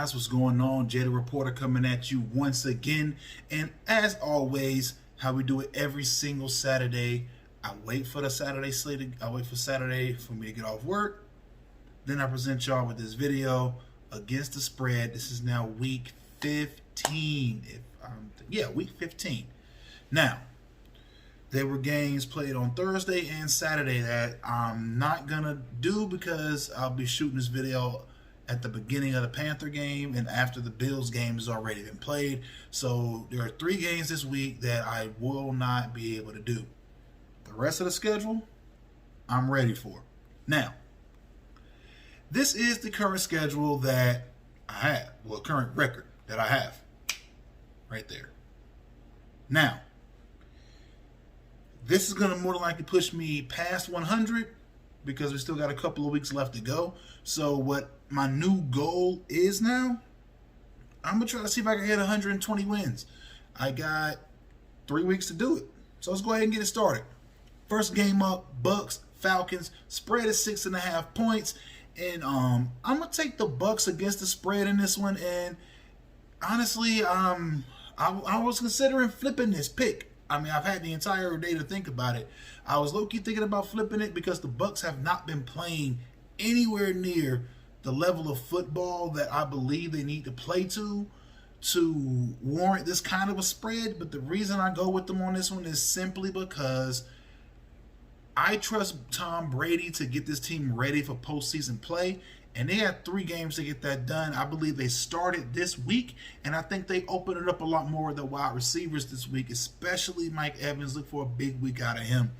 guys, what's going on? Jay the Reporter coming at you once again. And as always, how we do it every single Saturday, I wait for the Saturday slate. I wait for Saturday for me to get off work. Then I present y'all with this video against the spread. This is now week 15. Week 15. Now, there were games played on Thursday and Saturday that I'm not going to do because I'll be shooting this video at the beginning of the Panther game and after the Bills game has already been played. So there are 3 games this week that I will not be able to do. The rest of the schedule, I'm ready for. Now, this is the current schedule that I have. Well, current record that I have. Right there. Now, this is going to more than likely push me past 100 because we still got a couple of weeks left to go. So what my new goal is now, I'm going to try to see if I can hit 120 wins. I got 3 weeks to do it. So let's go ahead and get it started. First game up, Bucs Falcons. Spread is 6.5 points. And I'm going to take the Bucs against the spread in this one. And honestly, I was considering flipping this pick. I mean, I've had the entire day to think about it. I was low-key thinking about flipping it because the Bucs have not been playing anywhere near the level of football that I believe they need to play to warrant this kind of a spread. But the reason I go with them on this one is simply because I trust Tom Brady to get this team ready for postseason play. And they had 3 games to get that done. I believe they started this week, and I think they opened it up a lot more with the wide receivers this week, especially Mike Evans. Look for a big week out of him.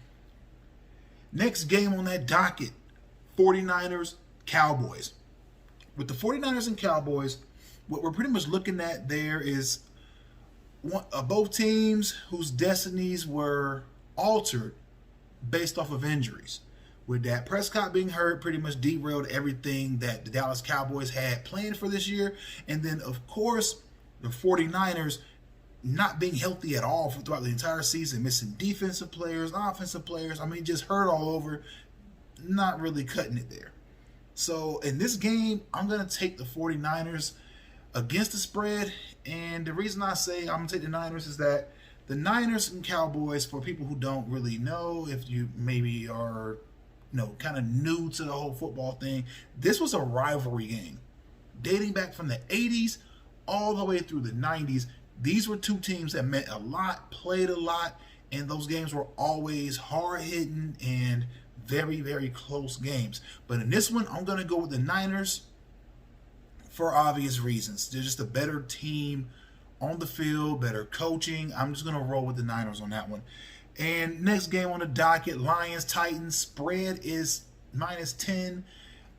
Next game on that docket, 49ers, Cowboys. With the 49ers and Cowboys, what we're pretty much looking at there is both teams whose destinies were altered based off of injuries. With Dak Prescott being hurt, pretty much derailed everything that the Dallas Cowboys had planned for this year. And then, of course, the 49ers not being healthy at all throughout the entire season, missing defensive players, offensive players. I mean, just hurt all over, not really cutting it there. So in this game, I'm going to take the 49ers against the spread. And the reason I say I'm going to take the Niners is that the Niners and Cowboys, for people who don't really know, if you maybe are kind of new to the whole football thing, this was a rivalry game dating back from the 80s all the way through the 90s. These were 2 teams that meant a lot, played a lot, and those games were always hard-hitting and very, very close games. But in this one, I'm going to go with the Niners for obvious reasons. They're just a better team on the field, better coaching. I'm just going to roll with the Niners on that one. And next game on the docket, Lions-Titans. Spread is -10.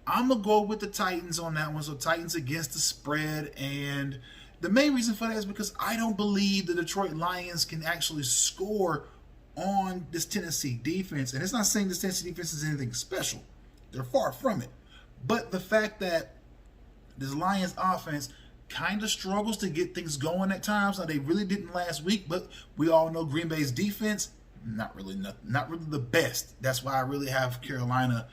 I'm going to go with the Titans on that one. So Titans against the spread. And the main reason for that is because I don't believe the Detroit Lions can actually score on this Tennessee defense. And it's not saying this Tennessee defense is anything special. They're far from it. But the fact that this Lions offense kind of struggles to get things going at times. Now, they really didn't last week, but we all know Green Bay's defense, not really the best. That's why I really have Carolina.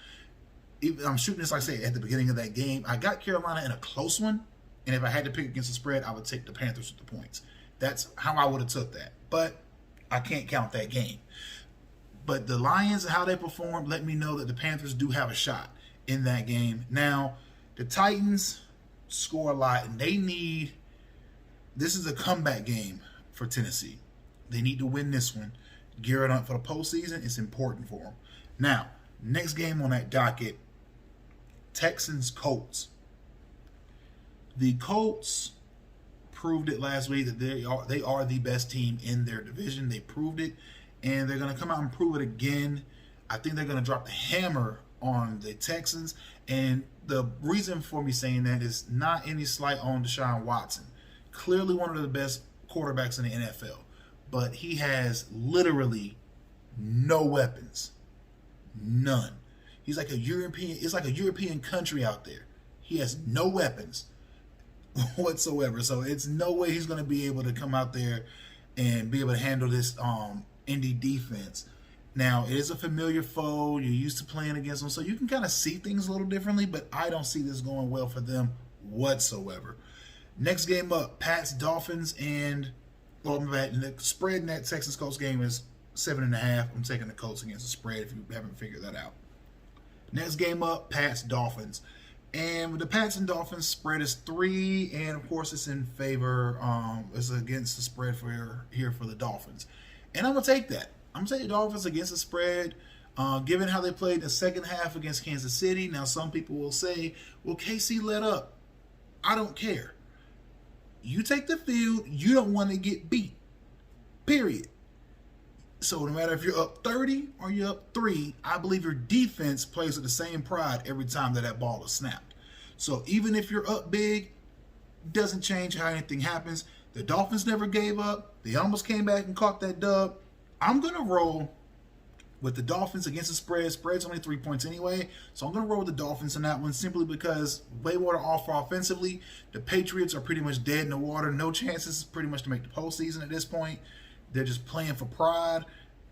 I'm shooting this, like I say, at the beginning of that game. I got Carolina in a close one, and if I had to pick against the spread, I would take the Panthers with the points. That's how I would have took that. But I can't count that game. But the Lions and how they performed let me know that the Panthers do have a shot in that game. Now, the Titans score a lot, and this is a comeback game for Tennessee. They need to win this one. Gear it up for the postseason. It's important for them. Now, next game on that docket, Texans-Colts. The Colts proved it last week that they are the best team in their division. They proved it, and they're going to come out and prove it again. I think they're going to drop the hammer on the Texans, and the reason for me saying that is not any slight on Deshaun Watson. Clearly one of the best quarterbacks in the NFL, but he has literally no weapons. None. It's like a European country out there. He has no weapons whatsoever. So it's no way he's going to be able to come out there and be able to handle this Indy defense. Now, it is a familiar foe. You're used to playing against them, so you can kind of see things a little differently, but I don't see this going well for them whatsoever. Next game up, Pats Dolphins, and the spread in that Texans Colts game is 7.5. I'm taking the Colts against the spread if you haven't figured that out. Next game up, Pats Dolphins. And the Pats and Dolphins spread is 3, and of course it's in favor. It's against the spread for the Dolphins, and I'm gonna take that. I'm gonna take the Dolphins against the spread, given how they played the second half against Kansas City. Now some people will say, "Well, KC let up." I don't care. You take the field. You don't want to get beat. Period. So no matter if you're up 30 or you're up 3, I believe your defense plays with the same pride every time that ball is snapped. So even if you're up big, doesn't change how anything happens. The Dolphins never gave up. They almost came back and caught that dub. I'm going to roll with the Dolphins against the spread. Spread's only 3 points anyway. So I'm going to roll with the Dolphins in that one simply because way more to offer offensively. The Patriots are pretty much dead in the water. No chances pretty much to make the postseason at this point. They're just playing for pride.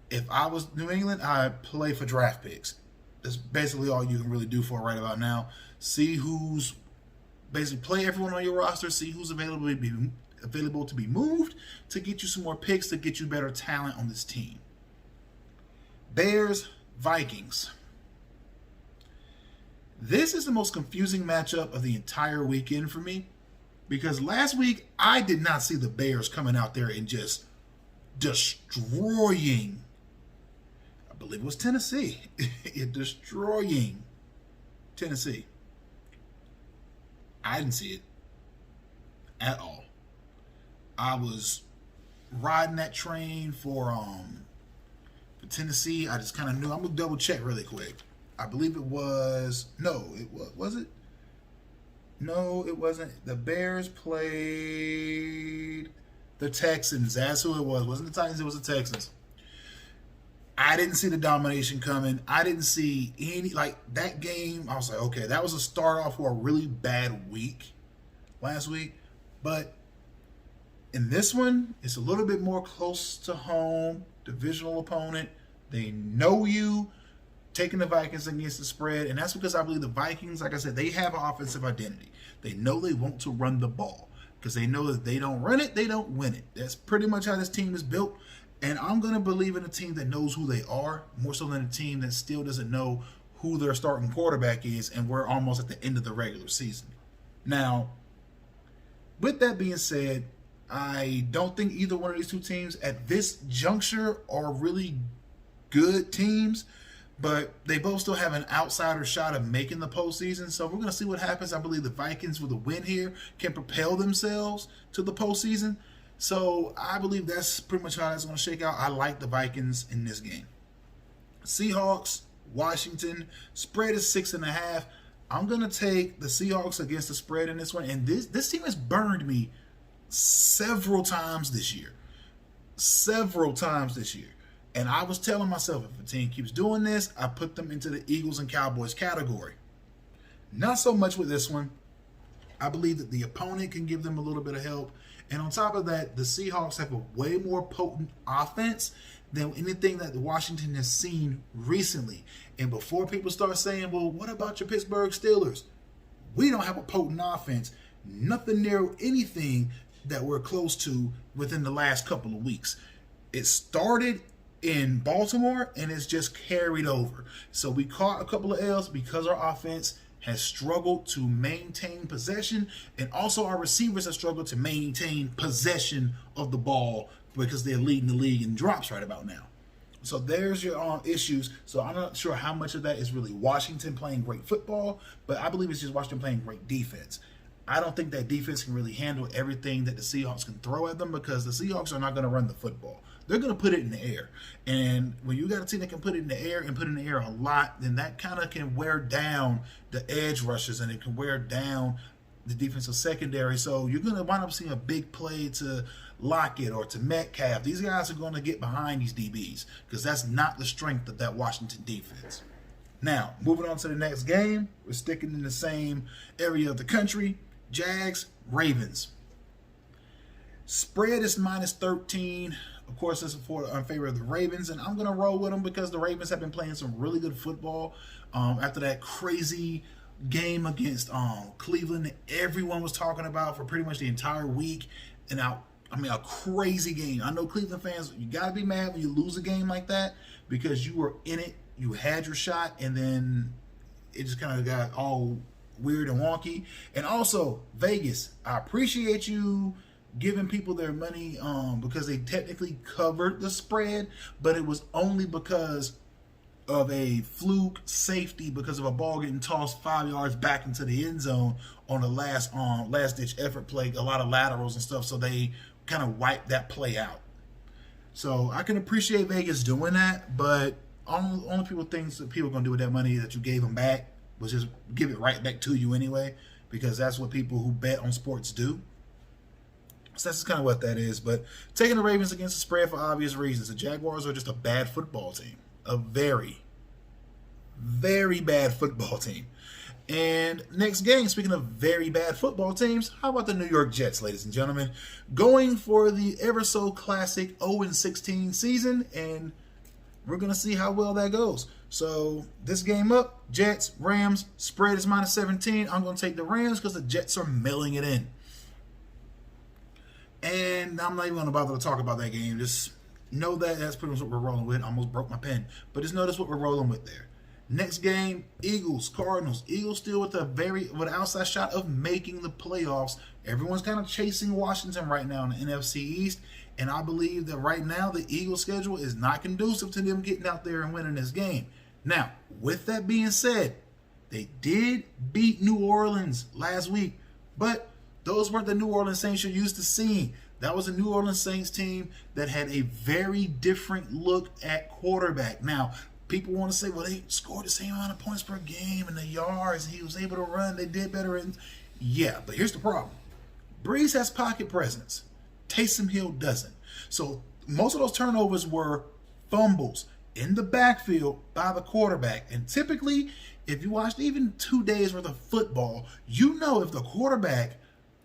If I was New England, I'd play for draft picks. That's basically all you can really do for it right about now. See who's basically play everyone on your roster. See who's available to be moved to get you some more picks to get you better talent on this team. Bears, Vikings. This is the most confusing matchup of the entire weekend for me because last week I did not see the Bears coming out there and just destroying, I believe it was Tennessee, destroying Tennessee. I didn't see it at all. I was riding that train for Tennessee. I just kind of knew. I'm gonna double check really quick. I believe it was was it? No, it wasn't. The Bears played the Texans. That's who it was. It wasn't the Titans, it was the Texans. I didn't see the domination coming. I didn't see any, that game. I was like, okay, that was a start off for a really bad week last week. But in this one, it's a little bit more close to home, divisional opponent. They know you. Taking the Vikings against the spread, and that's because I believe the Vikings, like I said, they have an offensive identity. They know they want to run the ball because they know that if they don't run it, they don't win it. That's pretty much how this team is built. And I'm going to believe in a team that knows who they are, more so than a team that still doesn't know who their starting quarterback is, and we're almost at the end of the regular season. Now, with that being said, I don't think either one of these two teams at this juncture are really good teams, but they both still have an outsider shot of making the postseason. So we're going to see what happens. I believe the Vikings, with a win here, can propel themselves to the postseason. So I believe that's pretty much how that's going to shake out. I like the Vikings in this game. Seahawks, Washington, spread is 6.5. I'm going to take the Seahawks against the spread in this one. And this team has burned me several times this year. And I was telling myself, if a team keeps doing this, I put them into the Eagles and Cowboys category. Not so much with this one. I believe that the opponent can give them a little bit of help. And on top of that, the Seahawks have a way more potent offense than anything that Washington has seen recently. And before people start saying, well, what about your Pittsburgh Steelers? We don't have a potent offense. Nothing near anything that we're close to within the last couple of weeks. It started in Baltimore and it's just carried over. So we caught a couple of L's because our offense has struggled to maintain possession, and also our receivers have struggled to maintain possession of the ball because they're leading the league in drops right about now. So there's your issues. So I'm not sure how much of that is really Washington playing great football, but I believe it's just Washington playing great defense. I don't think that defense can really handle everything that the Seahawks can throw at them because the Seahawks are not going to run the football. They're going to put it in the air. And when you got a team that can put it in the air and put it in the air a lot, then that kind of can wear down the edge rushers and it can wear down the defensive secondary. So you're going to wind up seeing a big play to Lockett or to Metcalf. These guys are going to get behind these DBs because that's not the strength of that Washington defense. Now, moving on to the next game, we're sticking in the same area of the country. Jags, Ravens. Spread is -13. Of course, this is in favor of the Ravens, and I'm going to roll with them because the Ravens have been playing some really good football after that crazy game against Cleveland that everyone was talking about for pretty much the entire week. And a crazy game. I know Cleveland fans, you got to be mad when you lose a game like that because you were in it, you had your shot, and then it just kind of got all weird and wonky. And also, Vegas, I appreciate you giving people their money because they technically covered the spread, but it was only because of a fluke safety because of a ball getting tossed 5 yards back into the end zone on the last ditch effort play, a lot of laterals and stuff, so they kind of wiped that play out. So I can appreciate Vegas doing that, but only things that people are going to do with that money that you gave them back was just give it right back to you anyway, because that's what people who bet on sports do. So that's kind of what that is. But taking the Ravens against the spread for obvious reasons. The Jaguars are just a bad football team. A very, very bad football team. And next game, speaking of very bad football teams, how about the New York Jets, ladies and gentlemen? Going for the ever-so-classic 0-16 season, and we're going to see how well that goes. So this game up, Jets, Rams, spread is -17. I'm going to take the Rams because the Jets are milling it in. And I'm not even going to bother to talk about that game. Just know that that's pretty much what we're rolling with. I almost broke my pen. But just know that's what we're rolling with there. Next game, Eagles, Cardinals. Eagles still with an outside shot of making the playoffs. Everyone's kind of chasing Washington right now in the NFC East. And I believe that right now the Eagles' schedule is not conducive to them getting out there and winning this game. Now, with that being said, they did beat New Orleans last week. But those weren't the New Orleans Saints you're used to seeing. That was a New Orleans Saints team that had a very different look at quarterback. Now, people want to say, well, they scored the same amount of points per game in the yards. He was able to run. They did better. Yeah, but here's the problem. Breeze has pocket presence. Taysom Hill doesn't. So most of those turnovers were fumbles in the backfield by the quarterback. And typically, if you watched even 2 days worth of football, you know if the quarterback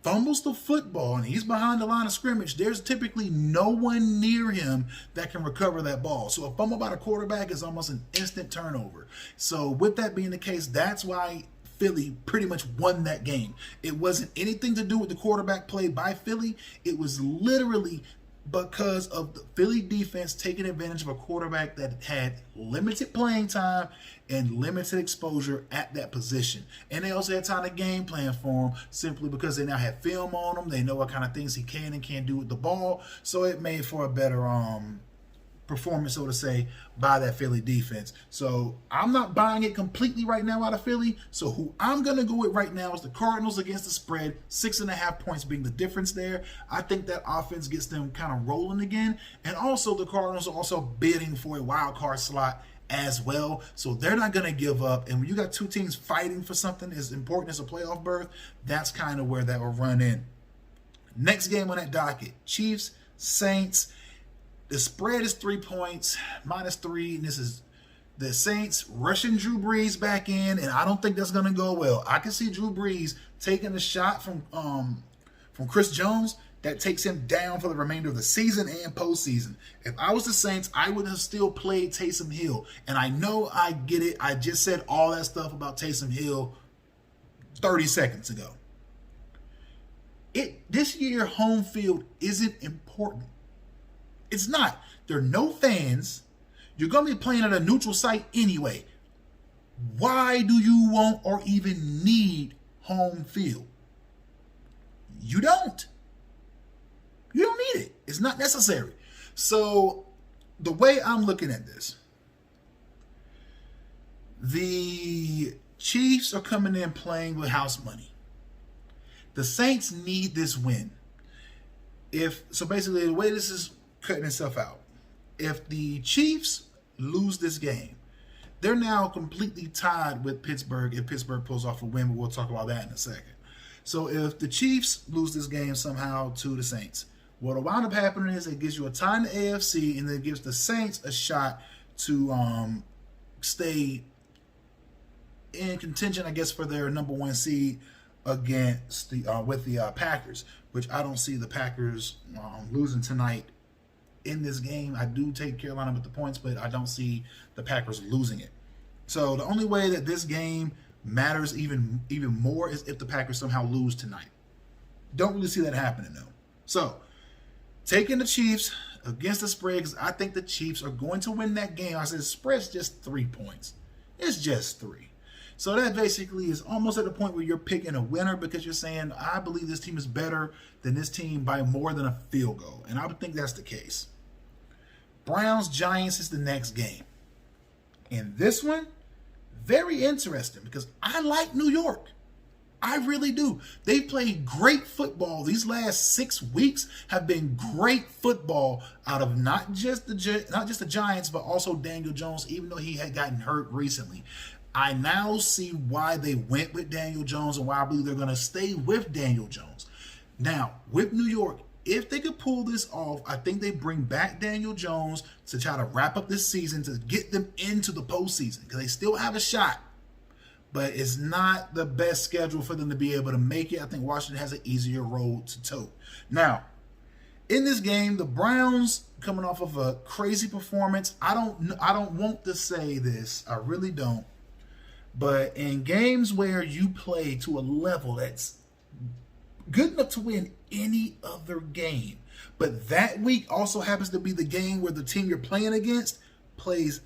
fumbles the football and he's behind the line of scrimmage, there's typically no one near him that can recover that ball. So a fumble by the quarterback is almost an instant turnover. So with that being the case, that's why Philly pretty much won that game. It wasn't anything to do with the quarterback play by Philly. It was literally because of the Philly defense taking advantage of a quarterback that had limited playing time and limited exposure at that position. And they also had time to game plan for him simply because they now had film on him. They know what kind of things he can and can't do with the ball. So it made for a better performance, so to say, by that Philly defense. So I'm not buying it completely right now out of Philly. So who I'm going to go with right now is the Cardinals against the spread, 6.5 points being the difference there. I think that offense gets them kind of rolling again. And also the Cardinals are also bidding for a wild card slot as well. So they're not going to give up. And when you got two teams fighting for something as important as a playoff berth, that's kind of where that will run in. Next game on that docket, Chiefs, Saints. The spread is 3 points, -3, and this is the Saints rushing Drew Brees back in, and I don't think that's going to go well. I can see Drew Brees taking a shot from Chris Jones that takes him down for the remainder of the season and postseason. If I was the Saints, I would have still played Taysom Hill, and I know I get it. I just said all that stuff about Taysom Hill 30 seconds ago. This year, home field isn't important. It's not. There are no fans. You're going to be playing at a neutral site anyway. Why do you want or even need home field? You don't. You don't need it. It's not necessary. So the way I'm looking at this, the Chiefs are coming in playing with house money. The Saints need this win. So basically the way this is cutting itself out. If the Chiefs lose this game, they're now completely tied with Pittsburgh if Pittsburgh pulls off a win, but we'll talk about that in a second. So if the Chiefs lose this game somehow to the Saints, what'll wind up happening is it gives you a tie in the AFC, and then it gives the Saints a shot to stay in contention, I guess, for their number 1 seed against with the Packers, which I don't see the Packers losing tonight. In this game, I do take Carolina with the points, but I don't see the Packers losing it. So the only way that this game matters even more is if the Packers somehow lose tonight. Don't really see that happening though. So, taking the Chiefs against the spread, because I think the Chiefs are going to win that game. I said the spread's just 3 points. It's just 3. So that basically is almost at the point where you're picking a winner because you're saying, I believe this team is better than this team by more than a field goal. And I would think that's the case. Browns-Giants is the next game. And this one, very interesting because I like New York. I really do. They played great football. These last 6 weeks have been great football out of not just the Giants, but also Daniel Jones, even though he had gotten hurt recently. I now see why they went with Daniel Jones and why I believe they're going to stay with Daniel Jones. Now, with New York, if they could pull this off, I think they bring back Daniel Jones to try to wrap up this season to get them into the postseason because they still have a shot. But it's not the best schedule for them to be able to make it. I think Washington has an easier road to toe. Now, in this game, the Browns coming off of a crazy performance. I don't want to say this. I really don't. But in games where you play to a level that's good enough to win any other game, but that week also happens to be the game where the team you're playing against plays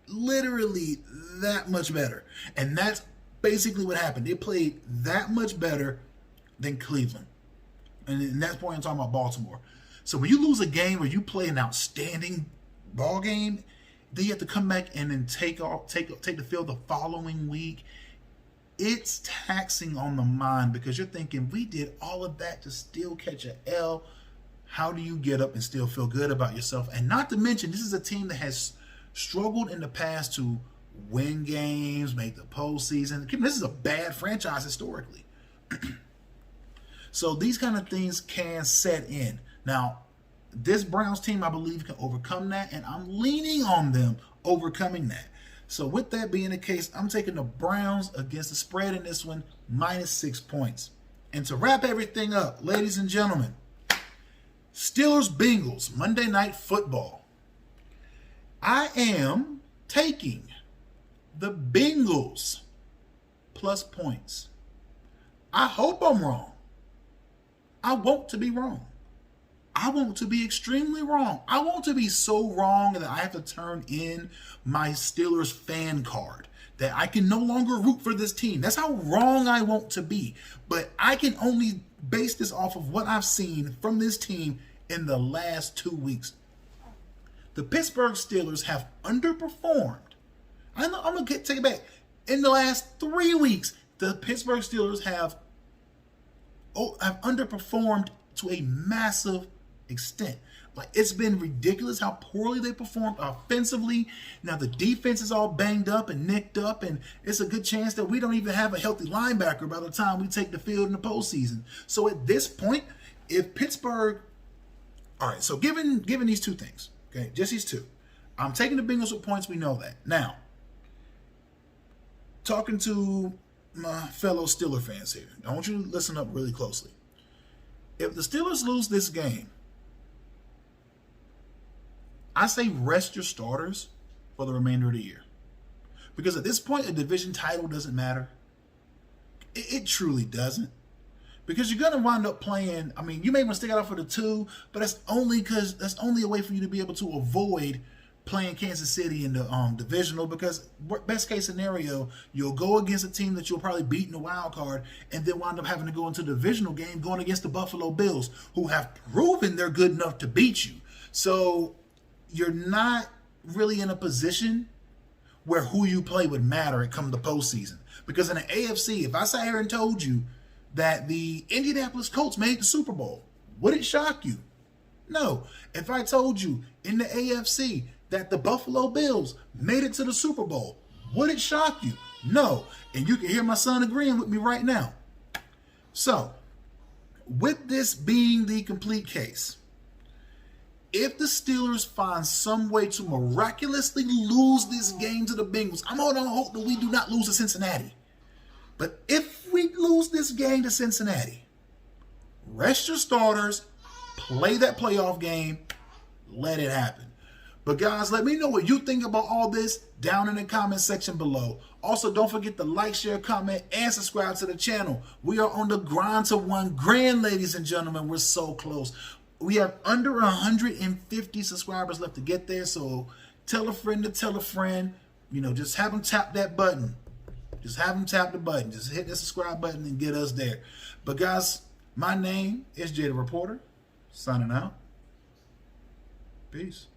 literally that much better. And that's basically what happened. They played that much better than Cleveland. And that's point I'm talking about Baltimore. So when you lose a game where you play an outstanding ball game, then you have to come back and then take the field the following week. It's taxing on the mind because you're thinking, we did all of that to still catch an L. How do you get up and still feel good about yourself? And not to mention, this is a team that has struggled in the past to win games, make the postseason. This is a bad franchise historically. So these kind of things can set in. Now, this Browns team, I believe, can overcome that, and I'm leaning on them overcoming that. So with that being the case, I'm taking the Browns against the spread in this one, -6 points. And to wrap everything up, ladies and gentlemen, Steelers-Bengals, Monday Night Football. I am taking the Bengals plus points. I hope I'm wrong. I want to be wrong. I want to be extremely wrong. I want to be so wrong that I have to turn in my Steelers fan card, that I can no longer root for this team. That's how wrong I want to be. But I can only base this off of what I've seen from this team in the last 2 weeks. The Pittsburgh Steelers have underperformed. I'm going to take it back. In the last 3 weeks, the Pittsburgh Steelers have underperformed to a massive extent. Like, it's been ridiculous how poorly they performed offensively. Now the defense is all banged up and nicked up, and it's a good chance that we don't even have a healthy linebacker by the time we take the field in the postseason. So at this point, if Pittsburgh, all right, so given these two things, okay, just these two, I'm taking the Bengals with points. We know that. Now, talking to my fellow Steeler fans here, I want you to listen up really closely. If the Steelers lose this game, I say rest your starters for the remainder of the year. Because at this point, a division title doesn't matter. It truly doesn't. Because you're going to wind up playing, I mean, you may want to stick out for the 2, but that's only a way for you to be able to avoid playing Kansas City in the divisional, because best case scenario, you'll go against a team that you'll probably beat in the wild card and then wind up having to go into the divisional game going against the Buffalo Bills, who have proven they're good enough to beat you. So you're not really in a position where who you play would matter at come the postseason. Because in the AFC, if I sat here and told you that the Indianapolis Colts made the Super Bowl, would it shock you? No. If I told you in the AFC that the Buffalo Bills made it to the Super Bowl, would it shock you? No. And you can hear my son agreeing with me right now. So, with this being the complete case, if the Steelers find some way to miraculously lose this game to the Bengals, I'm holding on hope that we do not lose to Cincinnati. But if we lose this game to Cincinnati, rest your starters, play that playoff game, let it happen. But guys, let me know what you think about all this down in the comment section below. Also, don't forget to like, share, comment, and subscribe to the channel. We are on the grind to 1 grand, ladies and gentlemen. We're so close. We have under 150 subscribers left to get there. So tell a friend to tell a friend. You know, just have them tap that button. Just have them tap the button. Just hit the subscribe button and get us there. But guys, my name is Jay the Reporter. Signing out. Peace.